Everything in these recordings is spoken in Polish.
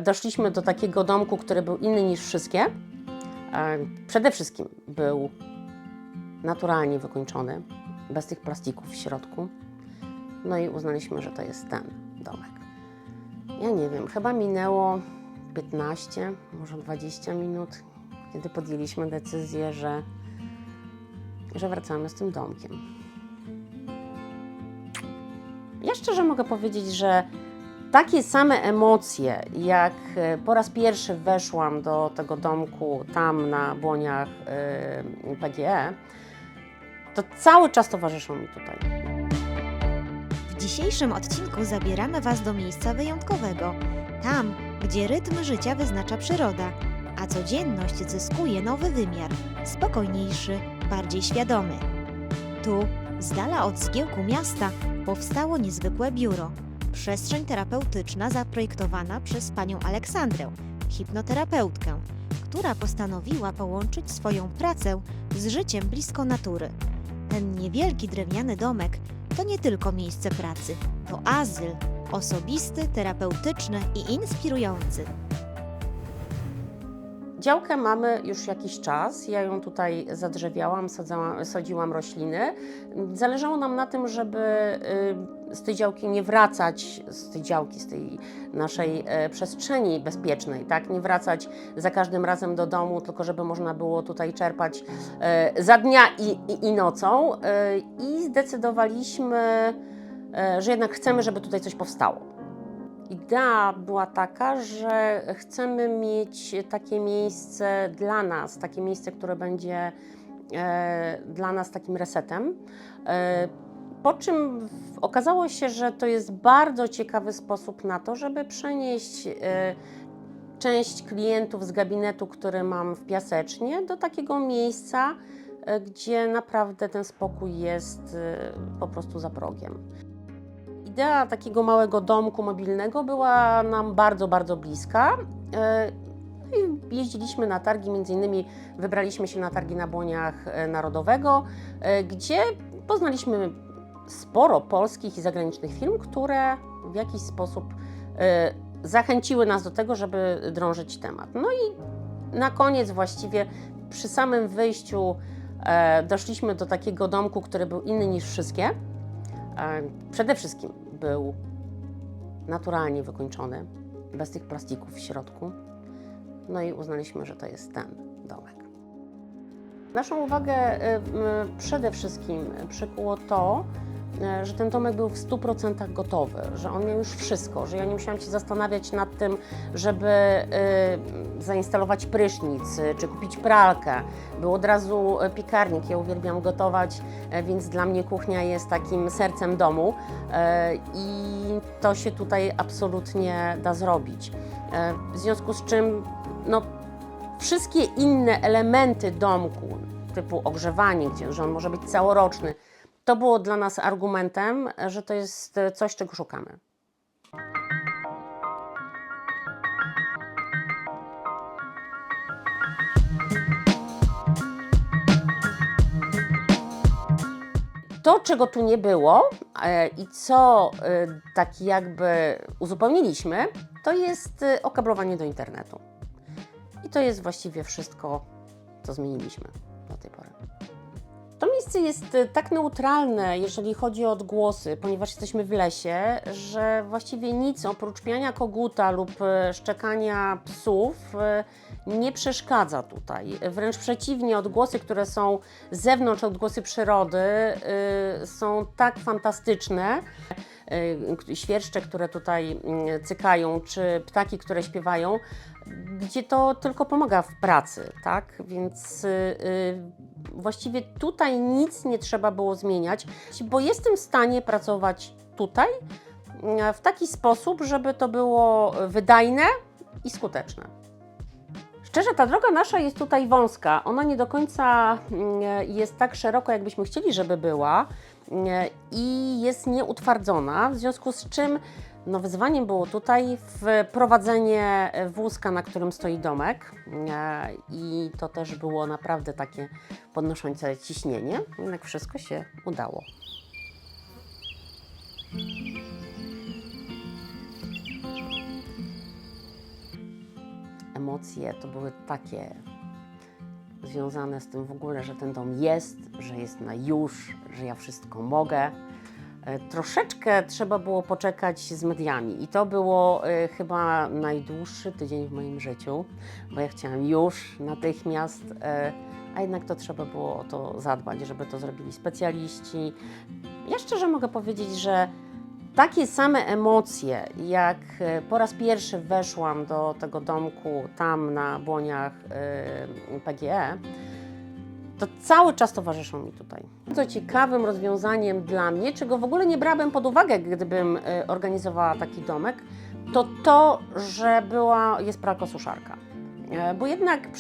Doszliśmy do takiego domku, który był inny niż wszystkie. Przede wszystkim był naturalnie wykończony, bez tych plastików w środku. No i uznaliśmy, że to jest ten domek. Ja nie wiem, chyba minęło 15, może 20 minut, kiedy podjęliśmy decyzję, że wracamy z tym domkiem. Ja szczerze mogę powiedzieć, że takie same emocje, jak po raz pierwszy weszłam do tego domku tam na Błoniach PGE, to cały czas towarzyszą mi tutaj. W dzisiejszym odcinku zabieramy Was do miejsca wyjątkowego, tam, gdzie rytm życia wyznacza przyroda, a codzienność zyskuje nowy wymiar, spokojniejszy, bardziej świadomy. Tu, z dala od zgiełku miasta, powstało niezwykłe biuro, przestrzeń terapeutyczna zaprojektowana przez panią Aleksandrę, hipnoterapeutkę, która postanowiła połączyć swoją pracę z życiem blisko natury. Ten niewielki drewniany domek to nie tylko miejsce pracy, to azyl osobisty, terapeutyczny i inspirujący. Działkę mamy już jakiś czas, ja ją tutaj zadrzewiałam, sadziłam rośliny. Zależało nam na tym, żeby z tej działki nie wracać, z tej naszej przestrzeni bezpiecznej, tak? Nie wracać za każdym razem do domu, tylko żeby można było tutaj czerpać za dnia i nocą. I zdecydowaliśmy, że jednak chcemy, żeby tutaj coś powstało. Idea była taka, że chcemy mieć takie miejsce dla nas, takie miejsce, które będzie dla nas takim resetem. Po czym okazało się, że to jest bardzo ciekawy sposób na to, żeby przenieść część klientów z gabinetu, który mam w Piasecznie, do takiego miejsca, gdzie naprawdę ten spokój jest po prostu za progiem. Idea takiego małego domku mobilnego była nam bardzo, bardzo bliska. I jeździliśmy na targi, między innymi wybraliśmy się na targi na Błoniach Narodowego, gdzie poznaliśmy sporo polskich i zagranicznych firm, które w jakiś sposób zachęciły nas do tego, żeby drążyć temat. No i na koniec właściwie przy samym wyjściu doszliśmy do takiego domku, który był inny niż wszystkie. Przede wszystkim był naturalnie wykończony, bez tych plastików w środku. No i uznaliśmy, że to jest ten domek. Naszą uwagę przede wszystkim przykuło to, że ten domek był w 100% gotowy, że on miał już wszystko, że ja nie musiałam się zastanawiać nad tym, żeby zainstalować prysznic czy kupić pralkę. Był od razu piekarnik, ja uwielbiam gotować, więc dla mnie kuchnia jest takim sercem domu i to się tutaj absolutnie da zrobić. W związku z czym wszystkie inne elementy domku, typu ogrzewanie, że on może być całoroczny, to było dla nas argumentem, że to jest coś, czego szukamy. To, czego tu nie było i co tak jakby uzupełniliśmy, to jest okablowanie do internetu. I to jest właściwie wszystko, co zmieniliśmy do tej pory. To miejsce jest tak neutralne, jeżeli chodzi o odgłosy, ponieważ jesteśmy w lesie, że właściwie nic oprócz piania koguta lub szczekania psów nie przeszkadza tutaj. Wręcz przeciwnie, odgłosy, które są z zewnątrz, odgłosy przyrody, są tak fantastyczne. Świerszcze, które tutaj cykają, czy ptaki, które śpiewają, gdzie to tylko pomaga w pracy, tak? Więc właściwie tutaj nic nie trzeba było zmieniać, bo jestem w stanie pracować tutaj w taki sposób, żeby to było wydajne i skuteczne. Szczerze, ta droga nasza jest tutaj wąska. Ona nie do końca jest tak szeroko, jakbyśmy chcieli, żeby była i jest nieutwardzona, w związku z czym wyzwaniem było tutaj wprowadzenie wózka, na którym stoi domek i to też było naprawdę takie podnoszące ciśnienie, jednak wszystko się udało. emocje to były takie związane z tym w ogóle, że ten dom jest, że jest na już, że ja wszystko mogę. Troszeczkę trzeba było poczekać z mediami i to było chyba najdłuższy tydzień w moim życiu, bo ja chciałam już, natychmiast, a jednak to trzeba było o to zadbać, żeby to zrobili specjaliści. Ja szczerze mogę powiedzieć, że takie same emocje, jak po raz pierwszy weszłam do tego domku tam na Błoniach PGE, to cały czas towarzyszą mi tutaj. Bardzo ciekawym rozwiązaniem dla mnie, czego w ogóle nie brałabym pod uwagę, gdybym organizowała taki domek, to, że jest pralko-suszarka. Bo jednak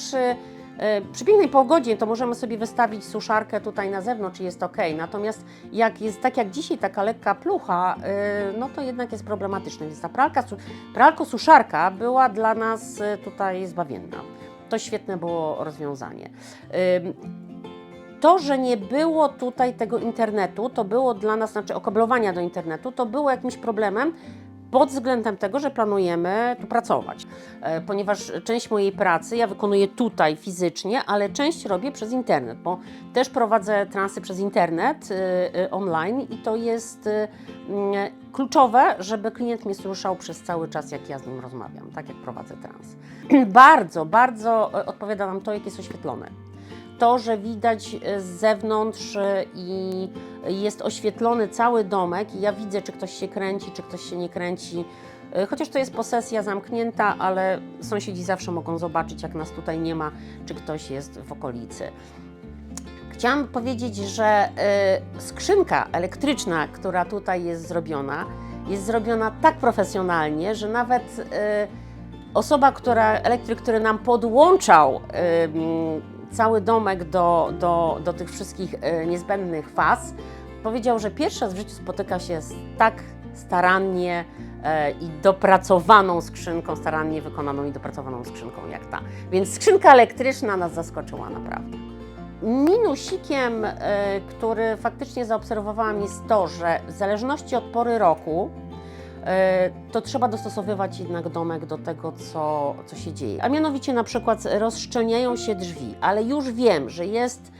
przy pięknej pogodzie to możemy sobie wystawić suszarkę tutaj na zewnątrz i jest ok. Natomiast jak jest tak jak dzisiaj taka lekka plucha, no to jednak jest problematyczne. Więc ta pralko-suszarka była dla nas tutaj zbawienna. To świetne było rozwiązanie. To, że nie było tutaj tego internetu, to było dla nas, znaczy okablowania do internetu, to było jakimś problemem pod względem tego, że planujemy tu pracować. Ponieważ część mojej pracy ja wykonuję tutaj fizycznie, ale część robię przez internet, bo też prowadzę transy przez internet online i to jest kluczowe, żeby klient mnie słyszał przez cały czas, jak ja z nim rozmawiam, tak jak prowadzę trans. Bardzo odpowiada nam to, jak jest oświetlone. To, że widać z zewnątrz i jest oświetlony cały domek i ja widzę, czy ktoś się kręci, czy ktoś się nie kręci. Chociaż to jest posesja zamknięta, ale sąsiedzi zawsze mogą zobaczyć, jak nas tutaj nie ma, czy ktoś jest w okolicy. Chciałam powiedzieć, że skrzynka elektryczna, która tutaj jest zrobiona tak profesjonalnie, że nawet osoba, elektryk, który nam podłączał cały domek do tych wszystkich niezbędnych faz, powiedział, że pierwszy raz w życiu spotyka się z tak starannie i dopracowaną skrzynką, starannie wykonaną i dopracowaną skrzynką jak ta. Więc skrzynka elektryczna nas zaskoczyła naprawdę. Minusikiem, który faktycznie zaobserwowałam, jest to, że w zależności od pory roku to trzeba dostosowywać jednak domek do tego, co się dzieje. A mianowicie na przykład rozszczelniają się drzwi, ale już wiem, że jest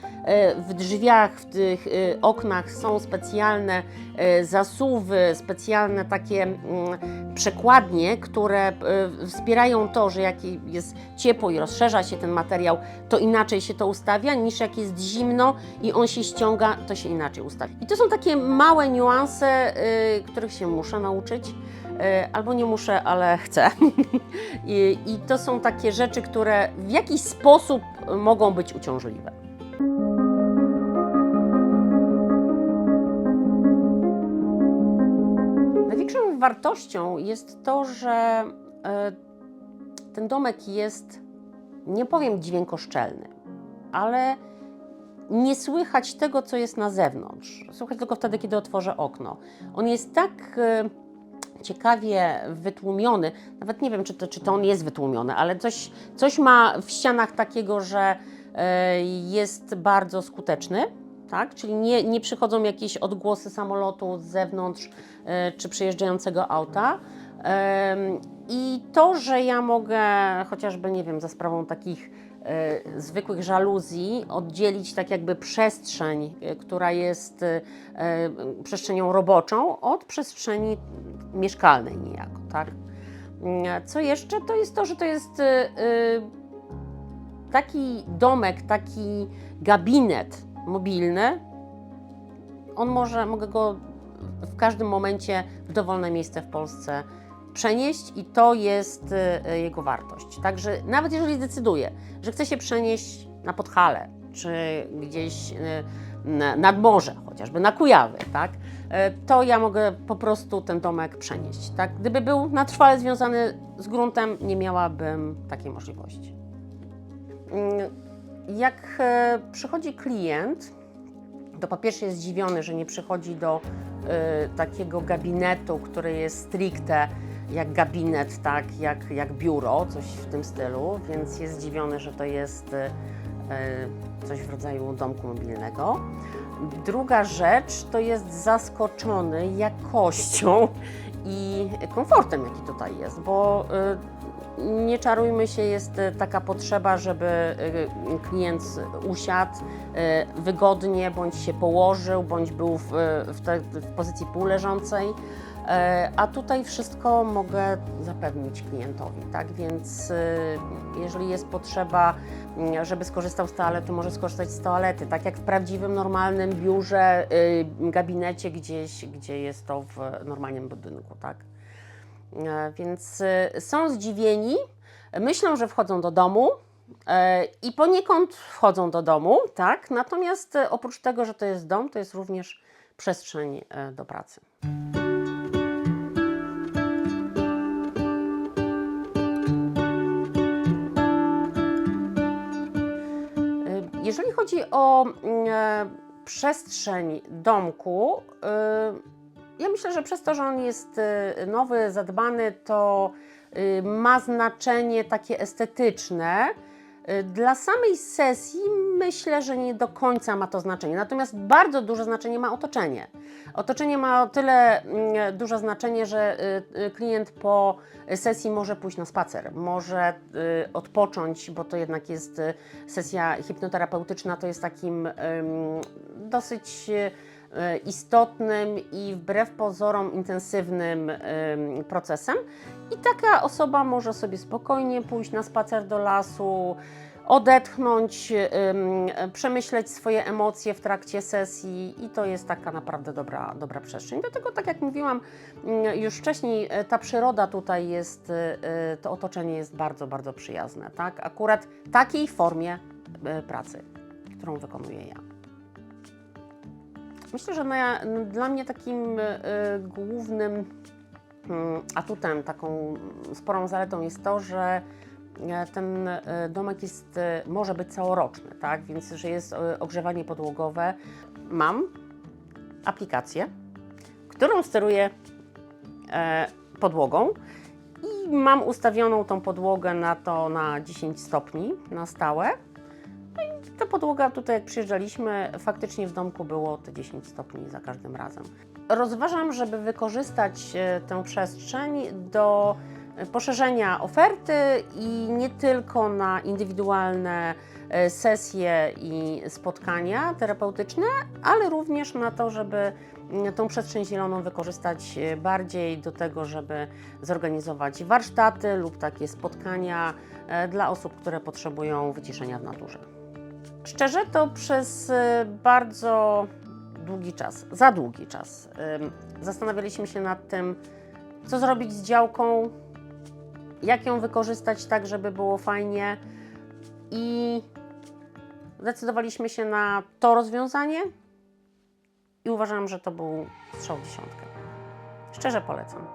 w drzwiach, w tych oknach są specjalne zasuwy, specjalne takie przekładnie, które wspierają to, że jak jest ciepło i rozszerza się ten materiał, to inaczej się to ustawia, niż jak jest zimno i on się ściąga, to się inaczej ustawia. I to są takie małe niuanse, których się muszę nauczyć. Albo nie muszę, ale chcę. I to są takie rzeczy, które w jakiś sposób mogą być uciążliwe. Największą wartością jest to, że ten domek jest, nie powiem dźwiękoszczelny, ale nie słychać tego, co jest na zewnątrz. Słychać tylko wtedy, kiedy otworzę okno. On jest tak ciekawie wytłumiony, nawet nie wiem, czy to on jest wytłumiony, ale coś ma w ścianach takiego, że jest bardzo skuteczny, tak? Czyli nie przychodzą jakieś odgłosy samolotu z zewnątrz czy przyjeżdżającego auta. I to, że ja mogę chociażby, nie wiem, za sprawą takich zwykłych żaluzji oddzielić tak jakby przestrzeń, która jest przestrzenią roboczą, od przestrzeni mieszkalnej niejako, tak? Co jeszcze? To jest to, że to jest taki domek, taki gabinet mobilny. Mogę go w każdym momencie w dowolne miejsce w Polsce przenieść i to jest jego wartość. Także nawet jeżeli zdecyduję, że chcę się przenieść na Podhale, czy gdzieś nad morze, chociażby na Kujawy, tak, to ja mogę po prostu ten domek przenieść. Tak? Gdyby był na trwale związany z gruntem, nie miałabym takiej możliwości. Jak przychodzi klient, to po pierwsze jest zdziwiony, że nie przychodzi do takiego gabinetu, który jest stricte jak gabinet, tak, jak biuro, coś w tym stylu, więc jest zdziwiony, że to jest coś w rodzaju domku mobilnego. Druga rzecz to jest zaskoczony jakością i komfortem, jaki tutaj jest, bo Nie czarujmy się, jest taka potrzeba, żeby klient usiadł wygodnie, bądź się położył, bądź był w pozycji półleżącej. A tutaj wszystko mogę zapewnić klientowi, tak? Więc jeżeli jest potrzeba, żeby skorzystał z toalety, może skorzystać z toalety, tak jak w prawdziwym, normalnym biurze, gabinecie gdzieś, gdzie jest to w normalnym budynku, tak? Więc są zdziwieni, myślą, że wchodzą do domu i poniekąd wchodzą do domu, tak? Natomiast oprócz tego, że to jest dom, to jest również przestrzeń do pracy. Jeżeli chodzi o przestrzeń domku, ja myślę, że przez to, że on jest nowy, zadbany, to ma znaczenie takie estetyczne. Dla samej sesji myślę, że nie do końca ma to znaczenie, natomiast bardzo duże znaczenie ma otoczenie. Otoczenie ma o tyle duże znaczenie, że klient po sesji może pójść na spacer, może odpocząć, bo to jednak jest sesja hipnoterapeutyczna, to jest takim dosyć istotnym i wbrew pozorom intensywnym procesem. I taka osoba może sobie spokojnie pójść na spacer do lasu, odetchnąć, przemyśleć swoje emocje w trakcie sesji i to jest taka naprawdę dobra przestrzeń. Dlatego, tak jak mówiłam już wcześniej, ta przyroda tutaj jest, to otoczenie jest bardzo przyjazne, tak? Akurat takiej formie pracy, którą wykonuję ja. Myślę, że dla mnie takim głównym atutem, taką sporą zaletą jest to, że ten domek może być całoroczny, tak? Więc że jest ogrzewanie podłogowe. Mam aplikację, którą steruję podłogą i mam ustawioną tą podłogę na 10 stopni na stałe. Ta podłoga tutaj, jak przyjeżdżaliśmy, faktycznie w domku było te 10 stopni za każdym razem. Rozważam, żeby wykorzystać tę przestrzeń do poszerzenia oferty i nie tylko na indywidualne sesje i spotkania terapeutyczne, ale również na to, żeby tą przestrzeń zieloną wykorzystać bardziej do tego, żeby zorganizować warsztaty lub takie spotkania dla osób, które potrzebują wyciszenia w naturze. Szczerze, to przez bardzo długi czas, za długi czas, zastanawialiśmy się nad tym, co zrobić z działką, jak ją wykorzystać tak, żeby było fajnie i zdecydowaliśmy się na to rozwiązanie i uważam, że to był strzał w dziesiątkę. Szczerze polecam.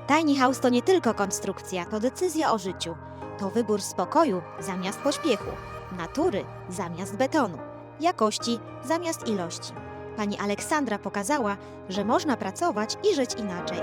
Tiny House to nie tylko konstrukcja, to decyzja o życiu. To wybór spokoju zamiast pośpiechu, natury zamiast betonu, jakości zamiast ilości. Pani Aleksandra pokazała, że można pracować i żyć inaczej.